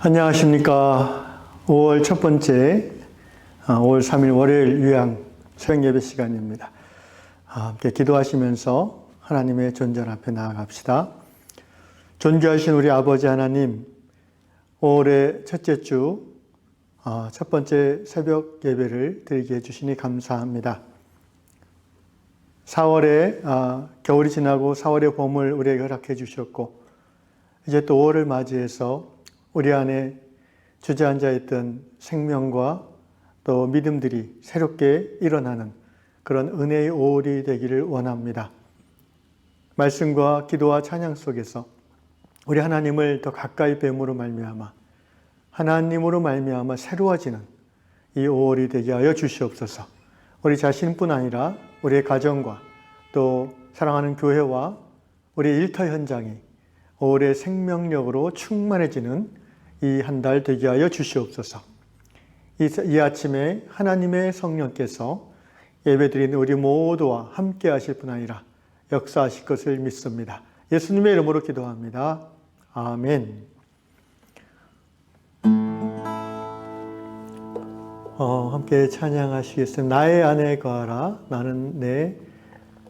안녕하십니까. 5월 첫 번째, 5월 3일 월요일 유양 수행 예배 시간입니다. 함께 기도하시면서 하나님의 존전 앞에 나아갑시다. 존귀하신 우리 아버지 하나님, 5월의 첫째 주, 첫 번째 새벽 예배를 드리게 해주시니 감사합니다. 4월에 겨울이 지나고 4월의 봄을 우리에게 허락해 주셨고, 이제 또 5월을 맞이해서 우리 안에 주저앉아 있던 생명과 또 믿음들이 새롭게 일어나는 그런 은혜의 5월이 되기를 원합니다. 말씀과 기도와 찬양 속에서 우리 하나님을 더 가까이 뵈므로 말미암아 하나님으로 말미암아 새로워지는 이 5월이 되게 하여 주시옵소서. 우리 자신뿐 아니라 우리의 가정과 또 사랑하는 교회와 우리의 일터 현장이 5월의 생명력으로 충만해지는 이 한 달 되게 하여 주시옵소서. 이 아침에 하나님의 성령께서 예배드리는 우리 모두와 함께 하실 뿐 아니라 역사하실 것을 믿습니다. 예수님의 이름으로 기도합니다. 아멘. 함께 찬양하시겠습니다. 나의 안에 거하라 나는 내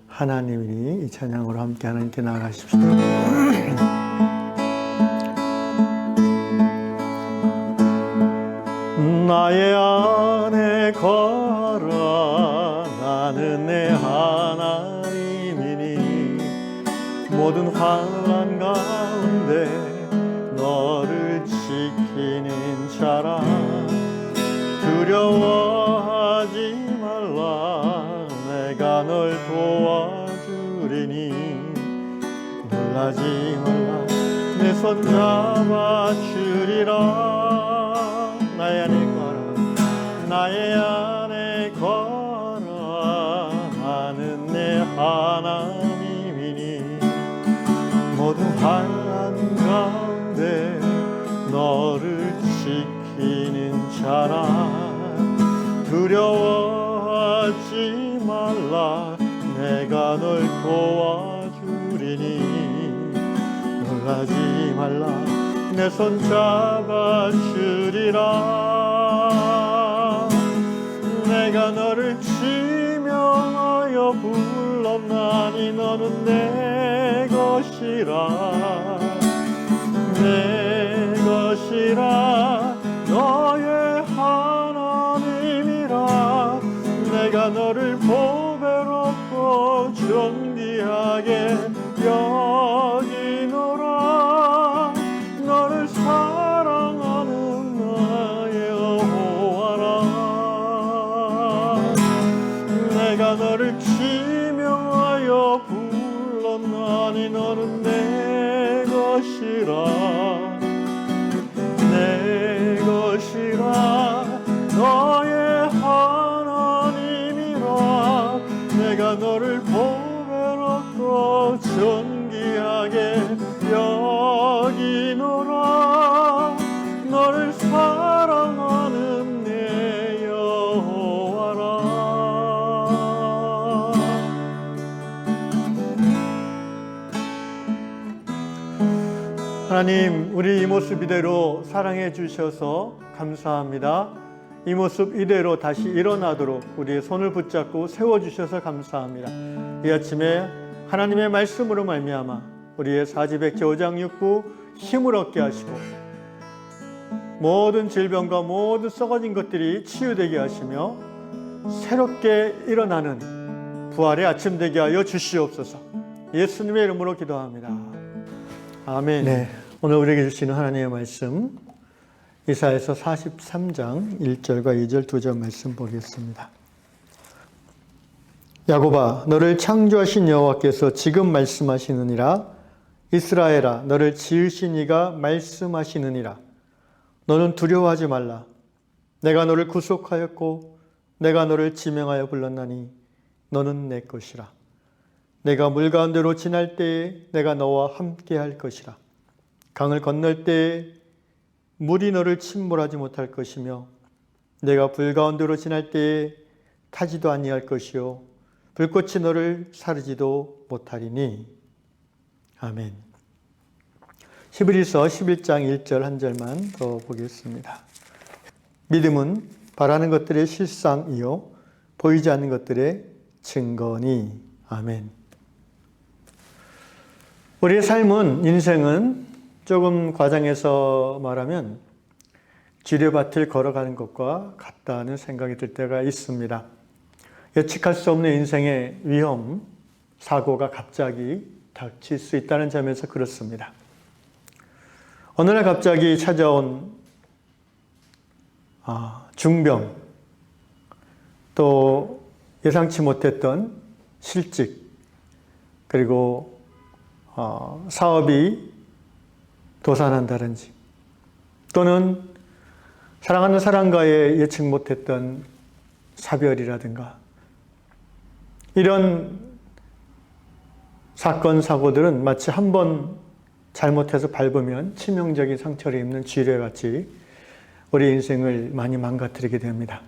하나님이니. 이 찬양으로 함께 하나님께 나아가십시오. 나의 안에 거하라 나는 내 하나님이니. 모든 환난 가운데 너를 지키는 자라. 두려워하지 말라 내가 널 도와주리니. 놀라지 말라 내 손 잡아주리라. 나의 안에 거하라 나의 안에 거하라 나는 내 하나님이니. 모든 환난 가운데 너를 지키는 자라. 두려워하지 말라 내가 널 도와주리니. 놀라지 말라 내 손 잡아주리라. 내가 너를 지명하여 불렀나니 너는 내 것이라. 내 것이라 너의 하나님이라. 내가 너를 보배롭고 존귀하게 여기노라. 너를 사랑하는 나의 여호와라. 내가 너를 지명하여 불렀나니 너는 내 것이라. 내 것이라 너의 하나님이라. 내가 너를 보배롭고 존귀하게 여기노라. 너를 사랑하는 내 여호와라. 하나님, 우리 이 모습 이대로 사랑해 주셔서 감사합니다. 이 모습 이대로 다시 일어나도록 우리의 손을 붙잡고 세워주셔서 감사합니다. 이 아침에 하나님의 말씀으로 말미암아 우리의 사지백제 5장 6부 힘을 얻게 하시고 모든 질병과 모든 썩어진 것들이 치유되게 하시며 새롭게 일어나는 부활의 아침 되게 하여 주시옵소서. 예수님의 이름으로 기도합니다. 아멘. 네, 오늘 우리에게 주시는 하나님의 말씀 이사야서 43장 1절과 2절 2절 말씀 보겠습니다. 야곱아 너를 창조하신 여호와께서 지금 말씀하시느니라. 이스라엘아 너를 지으신 이가 말씀하시느니라. 너는 두려워하지 말라. 내가 너를 구속하였고 내가 너를 지명하여 불렀나니 너는 내 것이라. 내가 물 가운데로 지날 때에 내가 너와 함께 할 것이라. 강을 건널 때에 물이 너를 침몰하지 못할 것이며 내가 불 가운데로 지날 때에 타지도 아니할 것이요 불꽃이 너를 사르지도 못하리니. 아멘. 히브리서 11장 1절 한 절만 더 보겠습니다. 믿음은 바라는 것들의 실상이요 보이지 않는 것들의 증거니. 아멘. 우리의 삶은, 인생은 조금 과장해서 말하면 지뢰밭을 걸어가는 것과 같다는 생각이 들 때가 있습니다. 예측할 수 없는 인생의 위험, 사고가 갑자기 닥칠 수 있다는 점에서 그렇습니다. 어느 날 갑자기 찾아온 중병, 또 예상치 못했던 실직, 그리고 사업이 도산한다든지, 또는 사랑하는 사람과의 예측 못했던 사별이라든가, 이런 사건, 사고들은 마치 한 번 잘못해서 밟으면 치명적인 상처를 입는 쥐뢰같이 우리 인생을 많이 망가뜨리게 됩니다.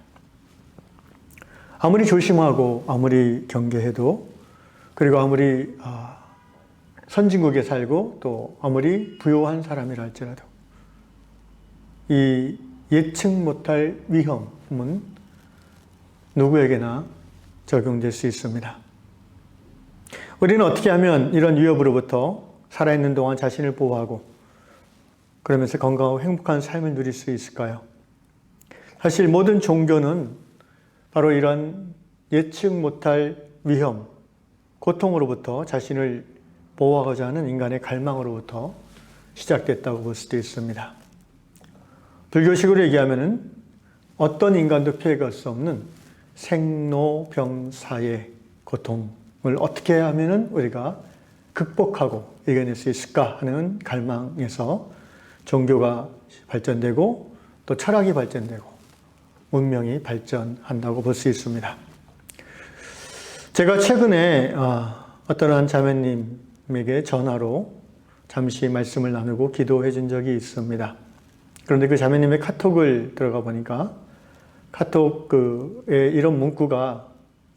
아무리 조심하고 아무리 경계해도, 그리고 아무리 선진국에 살고 또 아무리 부유한 사람이라 할지라도 이 예측 못할 위험은 누구에게나 적용될 수 있습니다. 우리는 어떻게 하면 이런 위협으로부터 살아있는 동안 자신을 보호하고 그러면서 건강하고 행복한 삶을 누릴 수 있을까요? 사실 모든 종교는 바로 이런 예측 못할 위험, 고통으로부터 자신을 보호하고자 하는 인간의 갈망으로부터 시작됐다고 볼 수도 있습니다. 불교식으로 얘기하면 어떤 인간도 피해갈 수 없는 생로병사의 고통을 어떻게 하면 우리가 극복하고 이겨낼 수 있을까 하는 갈망에서 종교가 발전되고 또 철학이 발전되고 문명이 발전한다고 볼 수 있습니다. 제가 최근에 어떤 한 자매님에게 전화로 잠시 말씀을 나누고 기도해 준 적이 있습니다. 그런데 그 자매님의 카톡을 들어가 보니까 카톡에 이런 문구가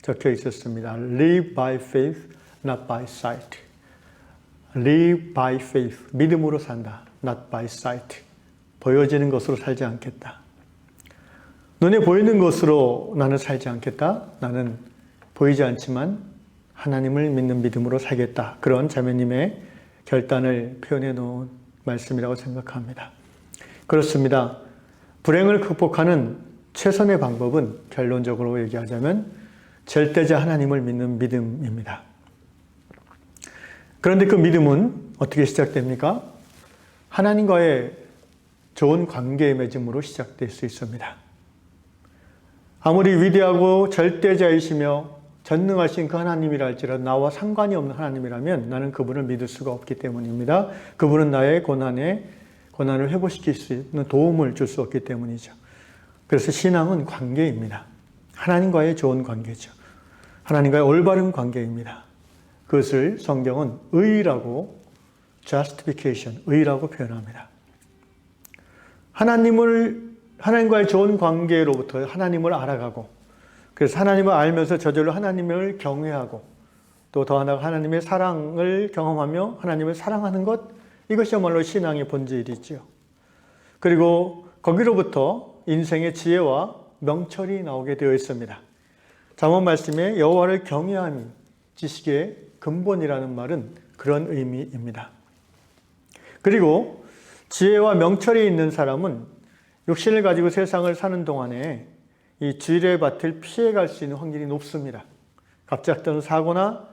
적혀 있었습니다. Live by faith, not by sight. Live by faith. 믿음으로 산다. Not by sight. 보여지는 것으로 살지 않겠다. 눈에 보이는 것으로 나는 살지 않겠다. 나는 보이지 않지만 하나님을 믿는 믿음으로 살겠다. 그런 자매님의 결단을 표현해 놓은 말씀이라고 생각합니다. 그렇습니다. 불행을 극복하는 최선의 방법은 결론적으로 얘기하자면 절대자 하나님을 믿는 믿음입니다. 그런데 그 믿음은 어떻게 시작됩니까? 하나님과의 좋은 관계의 맺음으로 시작될 수 있습니다. 아무리 위대하고 절대자이시며 전능하신 그 하나님이라 할지라도 나와 상관이 없는 하나님이라면 나는 그분을 믿을 수가 없기 때문입니다. 그분은 나의 고난을 회복시킬 수 있는 도움을 줄 수 없기 때문이죠. 그래서 신앙은 관계입니다. 하나님과의 좋은 관계죠. 하나님과의 올바른 관계입니다. 그것을 성경은 의라고, justification, 의라고 표현합니다. 하나님과의 좋은 관계로부터 하나님을 알아가고, 그래서 하나님을 알면서 저절로 하나님을 경외하고, 또 더 하나가 하나님의 사랑을 경험하며 하나님을 사랑하는 것, 이것이야말로 신앙의 본질이지요. 그리고 거기로부터 인생의 지혜와 명철이 나오게 되어 있습니다. 잠언 말씀에 여호와를 경외함이 지식의 근본이라는 말은 그런 의미입니다. 그리고 지혜와 명철이 있는 사람은 육신을 가지고 세상을 사는 동안에 이 지뢰밭을 피해갈 수 있는 확률이 높습니다. 갑작스러운 사고나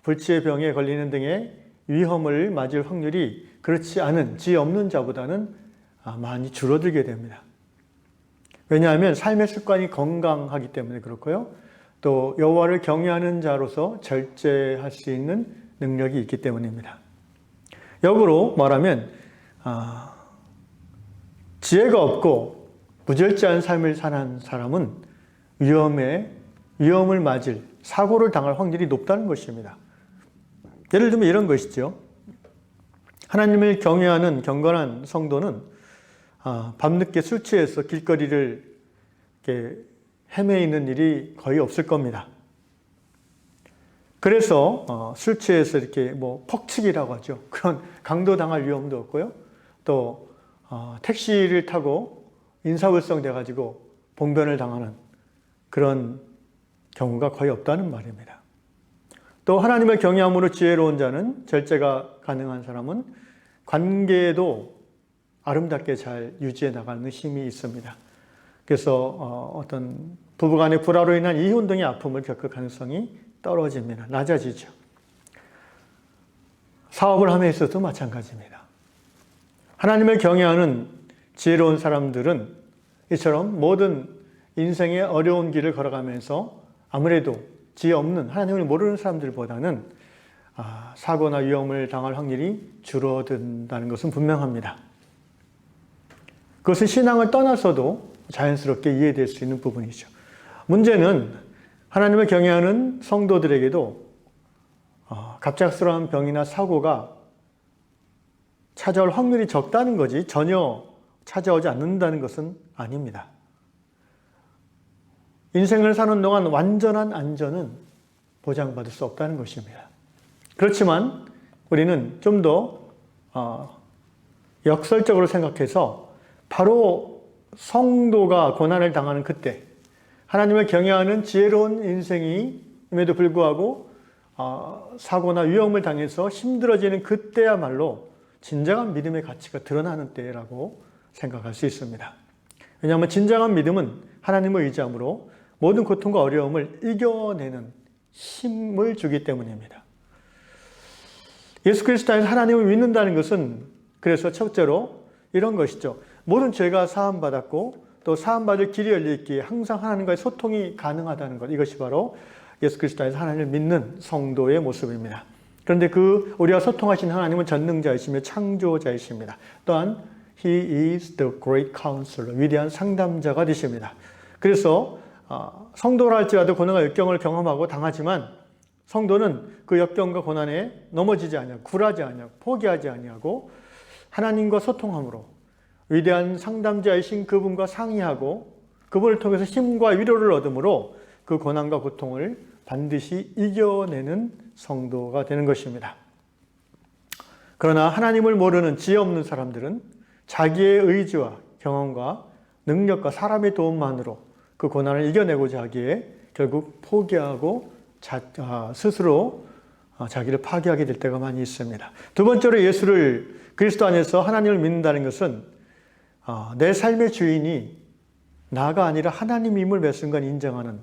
불치의 병에 걸리는 등의 위험을 맞을 확률이 그렇지 않은 지혜 없는 자보다는 많이 줄어들게 됩니다. 왜냐하면 삶의 습관이 건강하기 때문에 그렇고요. 또 여호와를 경외하는 자로서 절제할 수 있는 능력이 있기 때문입니다. 역으로 말하면 지혜가 없고 무절제한 삶을 사는 사람은 위험을 맞을, 사고를 당할 확률이 높다는 것입니다. 예를 들면 이런 것이죠. 하나님을 경외하는 경건한 성도는 밤늦게 술 취해서 길거리를 이렇게 헤매이는 일이 거의 없을 겁니다. 그래서 술 취해서 이렇게 퍽치기라고 하죠. 그런 강도 당할 위험도 없고요. 또 택시를 타고 인사불성 돼가지고 봉변을 당하는 그런 경우가 거의 없다는 말입니다. 또 하나님을 경외함으로 지혜로운 자는, 절제가 가능한 사람은 관계도 아름답게 잘 유지해 나가는 힘이 있습니다. 그래서 어떤 부부간의 불화로 인한 이혼 등의 아픔을 겪을 가능성이 떨어집니다. 낮아지죠. 사업을 함에 있어도 마찬가지입니다. 하나님을 경외하는 지혜로운 사람들은 이처럼 모든 인생의 어려운 길을 걸어가면서 아무래도 지혜 없는, 하나님을 모르는 사람들보다는 사고나 위험을 당할 확률이 줄어든다는 것은 분명합니다. 그것은 신앙을 떠나서도 자연스럽게 이해될 수 있는 부분이죠. 문제는 하나님을 경외하는 성도들에게도 갑작스러운 병이나 사고가 찾아올 확률이 적다는 거지 전혀 찾아오지 않는다는 것은 아닙니다. 인생을 사는 동안 완전한 안전은 보장받을 수 없다는 것입니다. 그렇지만 우리는 좀 더 역설적으로 생각해서 바로 성도가 고난을 당하는 그때, 하나님을 경외하는 지혜로운 인생임에도 불구하고 사고나 위험을 당해서 힘들어지는 그때야말로 진정한 믿음의 가치가 드러나는 때라고 생각할 수 있습니다. 왜냐하면 진정한 믿음은 하나님을 의지함으로 모든 고통과 어려움을 이겨내는 힘을 주기 때문입니다. 예수 그리스도 안에서 하나님을 믿는다는 것은 그래서 첫째로 이런 것이죠. 모든 죄가 사함받았고 또 사함받을 길이 열려있기에 항상 하나님과의 소통이 가능하다는 것, 이것이 바로 예수 그리스도 안에서 하나님을 믿는 성도의 모습입니다. 그런데 우리와 소통하신 하나님은 전능자이시며 창조자이십니다. 또한 He is the great counselor, 위대한 상담자가 되십니다. 그래서 성도라 할지라도 고난과 역경을 경험하고 당하지만 성도는 그 역경과 고난에 넘어지지 아니하고 굴하지 아니하고 포기하지 아니하고 하나님과 소통함으로 위대한 상담자이신 그분과 상의하고 그분을 통해서 힘과 위로를 얻음으로 그 고난과 고통을 반드시 이겨내는 성도가 되는 것입니다. 그러나 하나님을 모르는 지혜 없는 사람들은 자기의 의지와 경험과 능력과 사람의 도움만으로 그 고난을 이겨내고자 하기에 결국 포기하고 스스로 자기를 파괴하게 될 때가 많이 있습니다. 두 번째로 예수를 그리스도 안에서 하나님을 믿는다는 것은 내 삶의 주인이 나가 아니라 하나님임을 매 순간 인정하는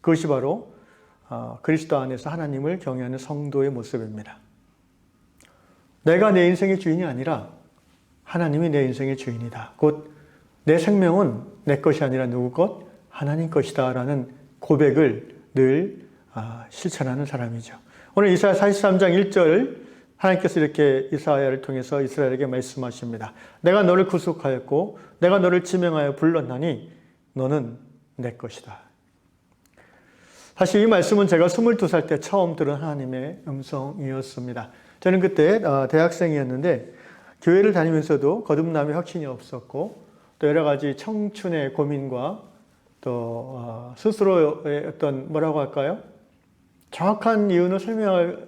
그것이 바로 그리스도 안에서 하나님을 경외하는 성도의 모습입니다. 내가 내 인생의 주인이 아니라 하나님이 내 인생의 주인이다. 곧 내 생명은 내 것이 아니라 누구 것? 하나님 것이다 라는 고백을 늘 실천하는 사람이죠. 오늘 이사야 43장 1절 하나님께서 이렇게 이사야를 통해서 이스라엘에게 말씀하십니다. 내가 너를 구속하였고 내가 너를 지명하여 불렀나니 너는 내 것이다. 사실 이 말씀은 제가 22살 때 처음 들은 하나님의 음성이었습니다. 저는 그때 대학생이었는데 교회를 다니면서도 거듭남의 확신이 없었고 또 여러 가지 청춘의 고민과 또 스스로의 어떤 뭐라고 할까요? 정확한 이유는 설명할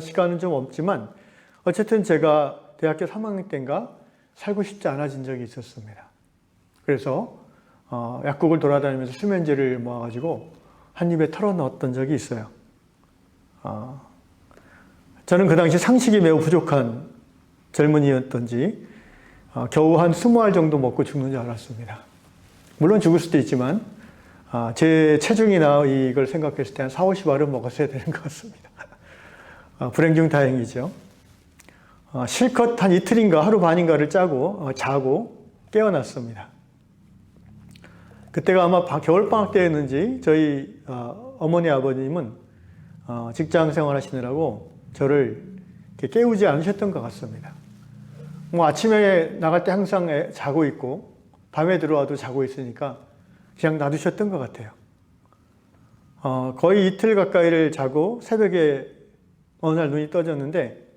시간은 좀 없지만 어쨌든 제가 대학교 3학년 때인가 살고 싶지 않아진 적이 있었습니다. 그래서 약국을 돌아다니면서 수면제를 모아가지고 한 입에 털어 넣었던 적이 있어요. 저는 그 당시 상식이 매우 부족한 젊은이였던지 겨우 한 20알 정도 먹고 죽는 줄 알았습니다. 물론 죽을 수도 있지만 제 체중이나 이걸 생각했을 때 한 4, 50알은 먹었어야 되는 것 같습니다. 불행 중 다행이죠. 실컷 한 이틀인가 하루 반인가를 자고 깨어났습니다. 그때가 아마 겨울방학 때였는지 저희 어머니 아버님은 직장 생활하시느라고 저를 깨우지 않으셨던 것 같습니다. 아침에 나갈 때 항상 자고 있고 밤에 들어와도 자고 있으니까 그냥 놔두셨던 것 같아요. 거의 이틀 가까이를 자고 새벽에 어느 날 눈이 떠졌는데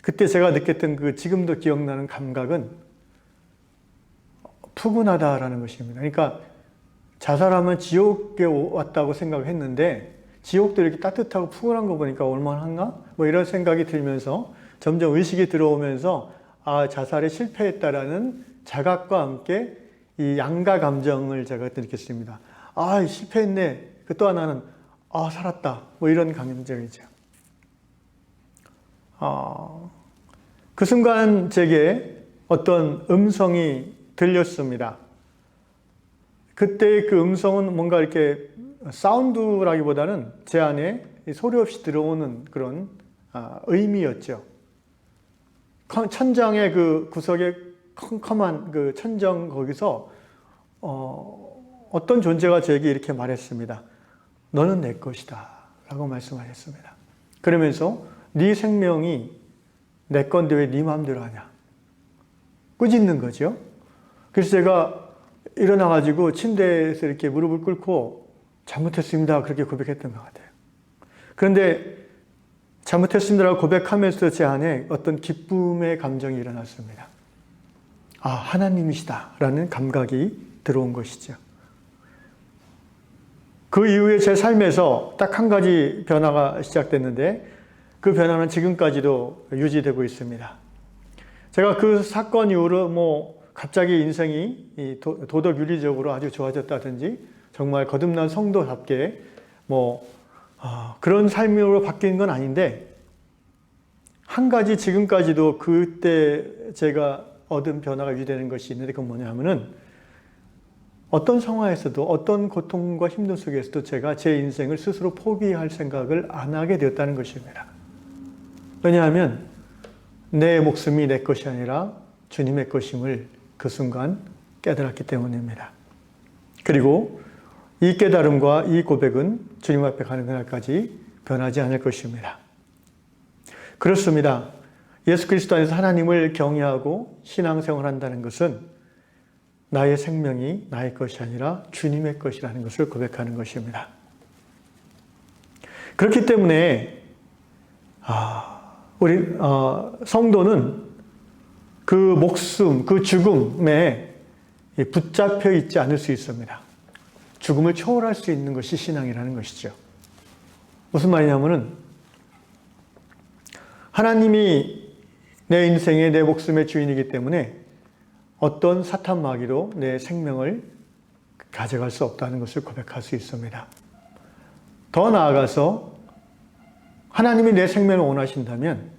그때 제가 느꼈던 그 지금도 기억나는 감각은 푸근하다라는 것입니다. 그러니까 자살하면 지옥에 왔다고 생각을 했는데 지옥도 이렇게 따뜻하고 푸근한 거 보니까 얼마나 한가? 뭐 이런 생각이 들면서 점점 의식이 들어오면서 자살에 실패했다라는 자각과 함께 이 양가 감정을 제가 그때 느꼈습니다. 실패했네. 또 하나는 살았다. 뭐 이런 감정이죠. 그 순간 제게 어떤 음성이 들렸습니다. 그때 그 음성은 뭔가 이렇게 사운드라기보다는 제 안에 소리 없이 들어오는 그런 의미였죠. 천장의 그 구석에 컴컴한 그 천정 거기서 어떤 존재가 저에게 이렇게 말했습니다. 너는 내 것이다 라고 말씀하셨습니다. 그러면서 네 생명이 내 건데 왜 네 마음대로 하냐. 꾸짖는 거죠. 그래서 제가 일어나가지고 침대에서 이렇게 무릎을 꿇고 잘못했습니다. 그렇게 고백했던 것 같아요. 그런데 잘못했습니다라고 고백하면서 제 안에 어떤 기쁨의 감정이 일어났습니다. 하나님이시다라는 감각이 들어온 것이죠. 그 이후에 제 삶에서 딱 한 가지 변화가 시작됐는데 그 변화는 지금까지도 유지되고 있습니다. 제가 그 사건 이후로 갑자기 인생이 도덕 윤리적으로 아주 좋아졌다든지 정말 거듭난 성도답게 그런 삶으로 바뀐 건 아닌데 한 가지 지금까지도 그때 제가 얻은 변화가 유지되는 것이 있는데 그건 뭐냐면은 어떤 상황에서도 어떤 고통과 힘든 속에서도 제가 제 인생을 스스로 포기할 생각을 안 하게 되었다는 것입니다. 왜냐하면 내 목숨이 내 것이 아니라 주님의 것임을 그 순간 깨달았기 때문입니다. 그리고 이 깨달음과 이 고백은 주님 앞에 가는 그날까지 변하지 않을 것입니다. 그렇습니다. 예수 그리스도 안에서 하나님을 경외하고 신앙생활을 한다는 것은 나의 생명이 나의 것이 아니라 주님의 것이라는 것을 고백하는 것입니다. 그렇기 때문에 우리 성도는 그 목숨, 그 죽음에 붙잡혀 있지 않을 수 있습니다. 죽음을 초월할 수 있는 것이 신앙이라는 것이죠. 무슨 말이냐면은 하나님이 내 인생의 내 목숨의 주인이기 때문에 어떤 사탄 마귀도 내 생명을 가져갈 수 없다는 것을 고백할 수 있습니다. 더 나아가서 하나님이 내 생명을 원하신다면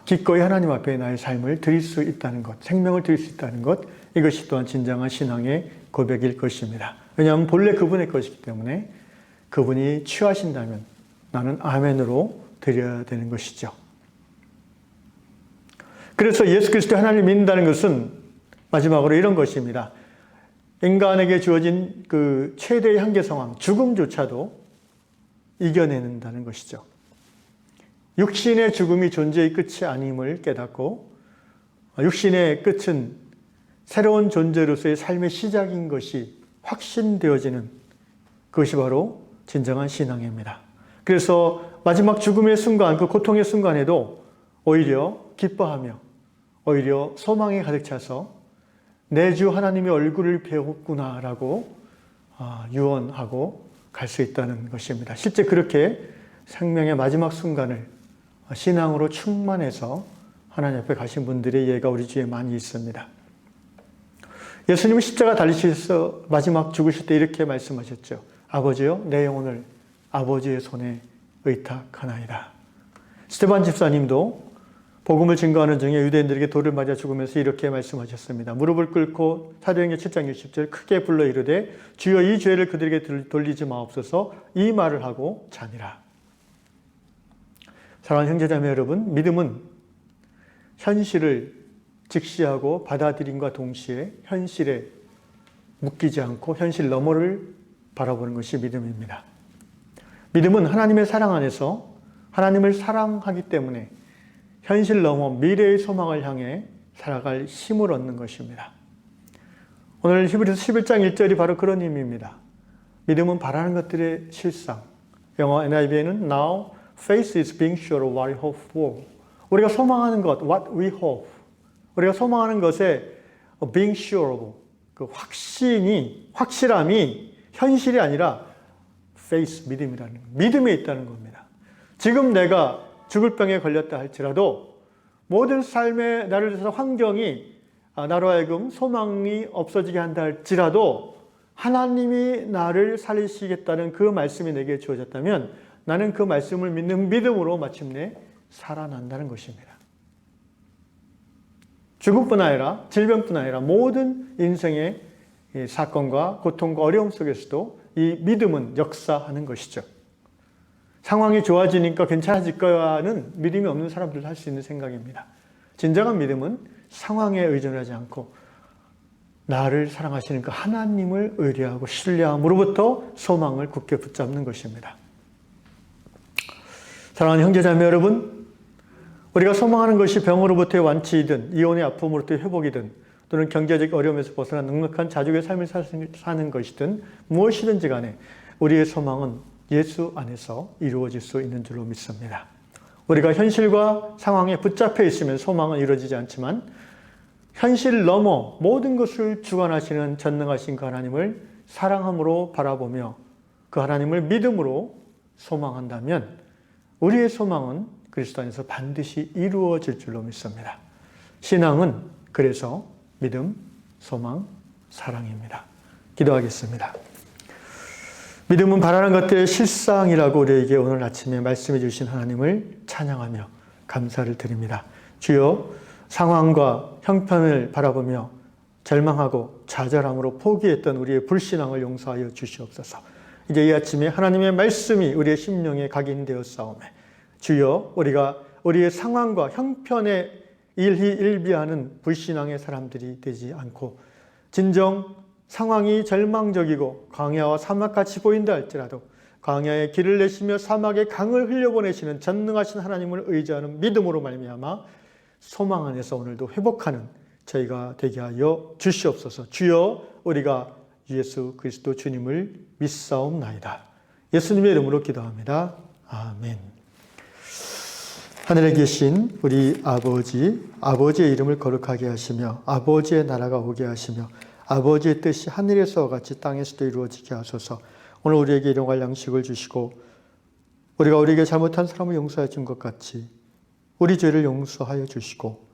기꺼이 하나님 앞에 나의 삶을 드릴 수 있다는 것, 생명을 드릴 수 있다는 것, 이것이 또한 진정한 신앙의 고백일 것입니다. 왜냐하면 본래 그분의 것이기 때문에 그분이 취하신다면 나는 아멘으로 드려야 되는 것이죠. 그래서 예수 그리스도 하나님을 믿는다는 것은 마지막으로 이런 것입니다. 인간에게 주어진 그 최대의 한계 상황, 죽음조차도 이겨내는다는 것이죠. 육신의 죽음이 존재의 끝이 아님을 깨닫고 육신의 끝은 새로운 존재로서의 삶의 시작인 것이 확신되어지는 그것이 바로 진정한 신앙입니다. 그래서 마지막 죽음의 순간, 그 고통의 순간에도 오히려 기뻐하며 오히려 소망에 가득 차서 내 주 하나님의 얼굴을 배웠구나라고 유언하고 갈 수 있다는 것입니다. 실제 그렇게 생명의 마지막 순간을 신앙으로 충만해서 하나님 앞에 가신 분들의 예가 우리 주위에 많이 있습니다. 예수님은 십자가 달리셔서 마지막 죽으실 때 이렇게 말씀하셨죠. 아버지여, 내 영혼을 아버지의 손에 의탁하나이다. 스테반 집사님도 복음을 증거하는 중에 유대인들에게 돌을 맞아 죽으면서 이렇게 말씀하셨습니다. 무릎을 꿇고 사도행전 7장 60절 크게 불러 이르되 주여 이 죄를 그들에게 돌리지 마옵소서 이 말을 하고 자니라. 사랑하는 형제자매 여러분, 믿음은 현실을 직시하고 받아들임과 동시에 현실에 묶이지 않고 현실 너머를 바라보는 것이 믿음입니다. 믿음은 하나님의 사랑 안에서 하나님을 사랑하기 때문에 현실 넘어 미래의 소망을 향해 살아갈 힘을 얻는 것입니다. 오늘 히브리서 11장 1절이 바로 그런 의미입니다. 믿음은 바라는 것들의 실상. 영어 NIV에는 Now faith is being sure of what we hope for. 우리가 소망하는 것, what we hope. 우리가 소망하는 것에 being sure of, 그 확실함이 현실이 아니라 faith, 믿음이라는 것. 믿음에 있다는 겁니다. 지금 내가 죽을 병에 걸렸다 할지라도 모든 삶의 나를 위해서 환경이 나로 하여금 소망이 없어지게 한다 할지라도 하나님이 나를 살리시겠다는 그 말씀이 내게 주어졌다면 나는 그 말씀을 믿는 믿음으로 마침내 살아난다는 것입니다. 죽음뿐 아니라 질병뿐 아니라 모든 인생의 사건과 고통과 어려움 속에서도 이 믿음은 역사하는 것이죠. 상황이 좋아지니까 괜찮아질 거야는 믿음이 없는 사람들도 할 수 있는 생각입니다. 진정한 믿음은 상황에 의존하지 않고 나를 사랑하시는 그 하나님을 의뢰하고 신뢰함으로부터 소망을 굳게 붙잡는 것입니다. 사랑하는 형제자매 여러분, 우리가 소망하는 것이 병으로부터의 완치이든 이혼의 아픔으로부터의 회복이든 또는 경제적 어려움에서 벗어난 넉넉한 자족의 삶을 사는 것이든 무엇이든지 간에 우리의 소망은 예수 안에서 이루어질 수 있는 줄로 믿습니다. 우리가 현실과 상황에 붙잡혀 있으면 소망은 이루어지지 않지만 현실 넘어 모든 것을 주관하시는 전능하신 그 하나님을 사랑함으로 바라보며 그 하나님을 믿음으로 소망한다면 우리의 소망은 그리스도 안에서 반드시 이루어질 줄로 믿습니다. 신앙은 그래서 믿음, 소망, 사랑입니다. 기도하겠습니다. 믿음은 바라는 것들의 실상이라고 우리에게 오늘 아침에 말씀해 주신 하나님을 찬양하며 감사를 드립니다. 주여, 상황과 형편을 바라보며 절망하고 좌절함으로 포기했던 우리의 불신앙을 용서하여 주시옵소서. 이제 이 아침에 하나님의 말씀이 우리의 심령에 각인되었사오매 주여, 우리가 우리의 상황과 형편에 일희일비하는 불신앙의 사람들이 되지 않고 진정 상황이 절망적이고 광야와 사막같이 보인다 할지라도 광야에 길을 내시며 사막에 강을 흘려보내시는 전능하신 하나님을 의지하는 믿음으로 말미암아 소망 안에서 오늘도 회복하는 저희가 되게 하여 주시옵소서. 주여, 우리가 예수 그리스도 주님을 믿사옵나이다. 예수님의 이름으로 기도합니다. 아멘. 하늘에 계신 우리 아버지의 이름을 거룩하게 하시며 아버지의 나라가 오게 하시며 아버지의 뜻이 하늘에서와 같이 땅에서도 이루어지게 하소서. 오늘 우리에게 일용할 양식을 주시고 우리가 우리에게 잘못한 사람을 용서해 준 것 같이 우리 죄를 용서하여 주시고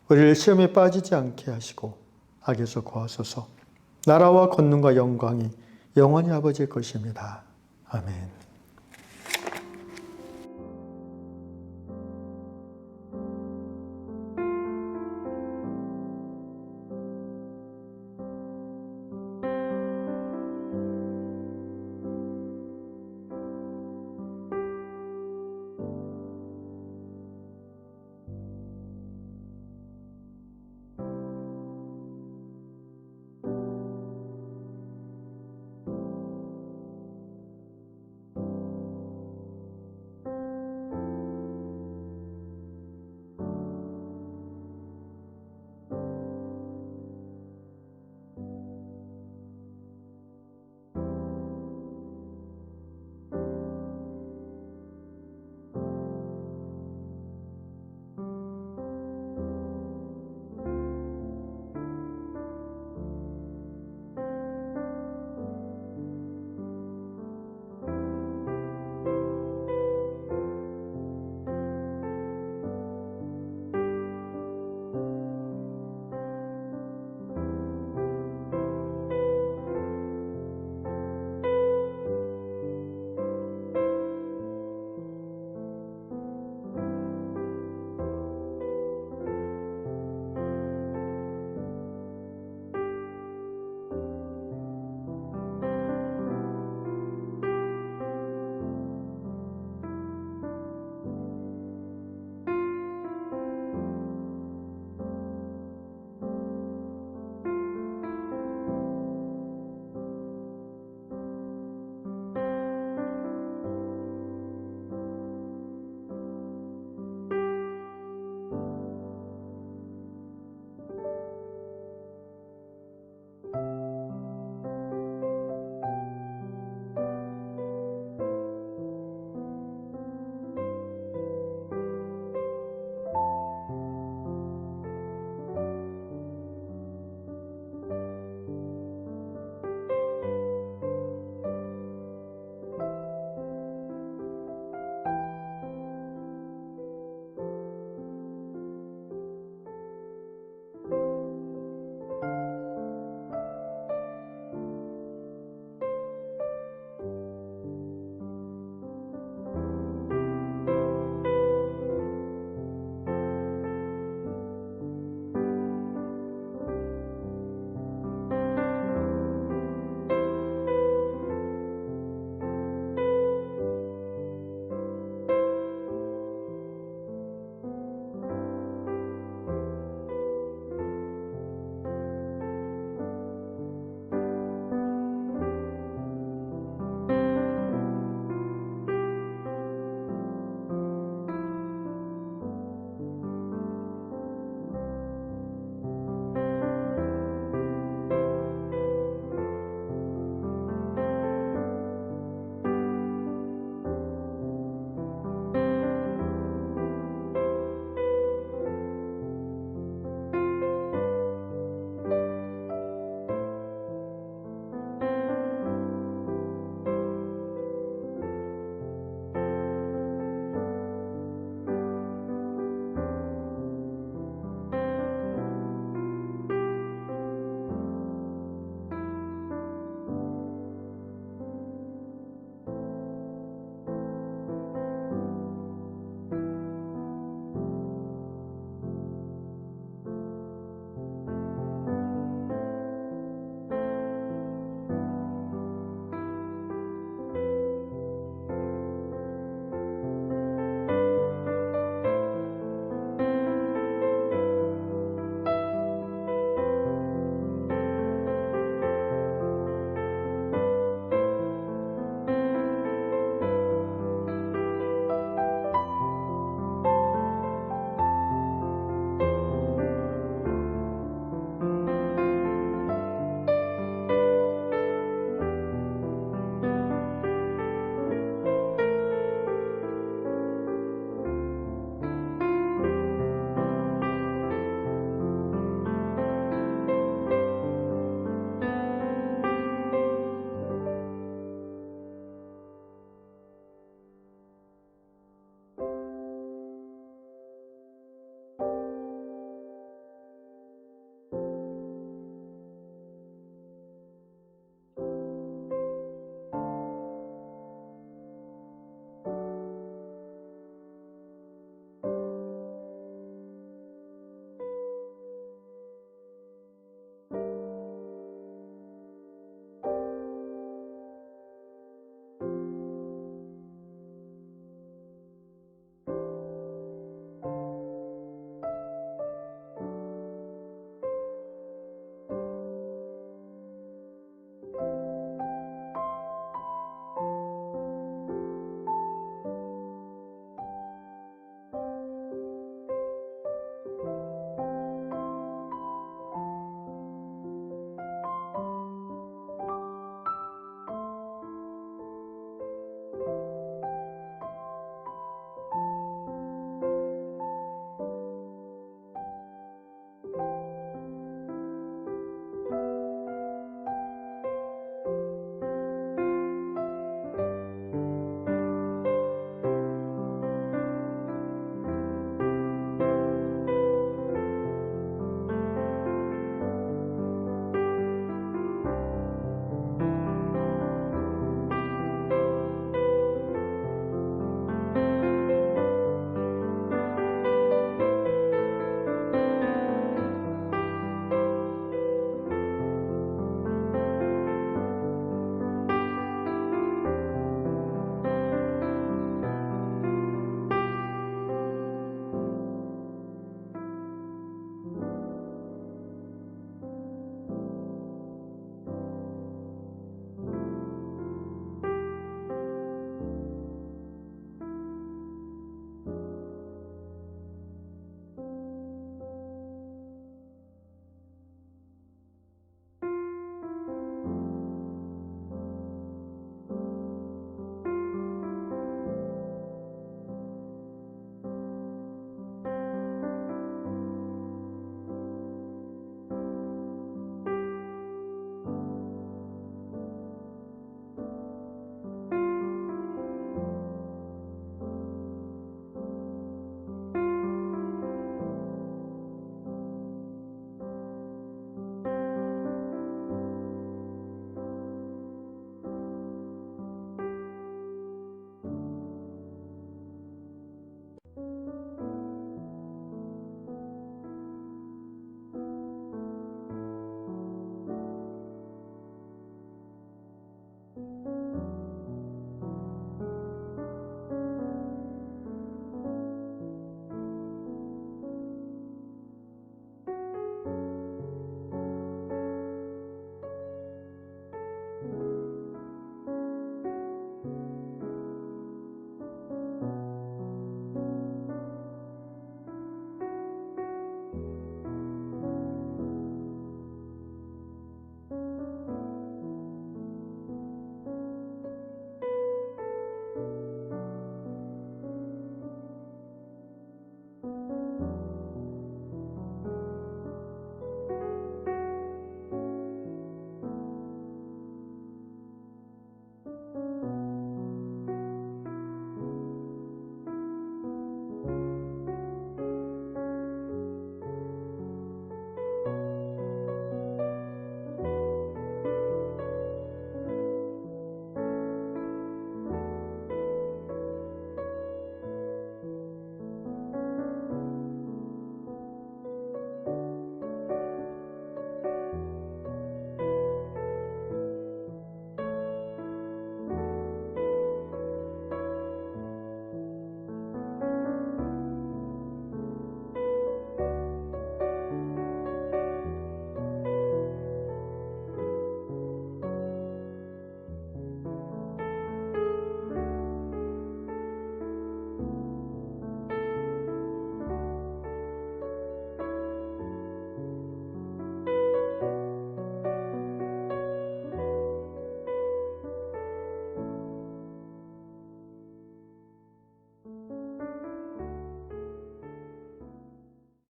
우리를 시험에 빠지지 않게 하시고 악에서 구하소서. 나라와 권능과 영광이 영원히 아버지의 것입니다. 아멘.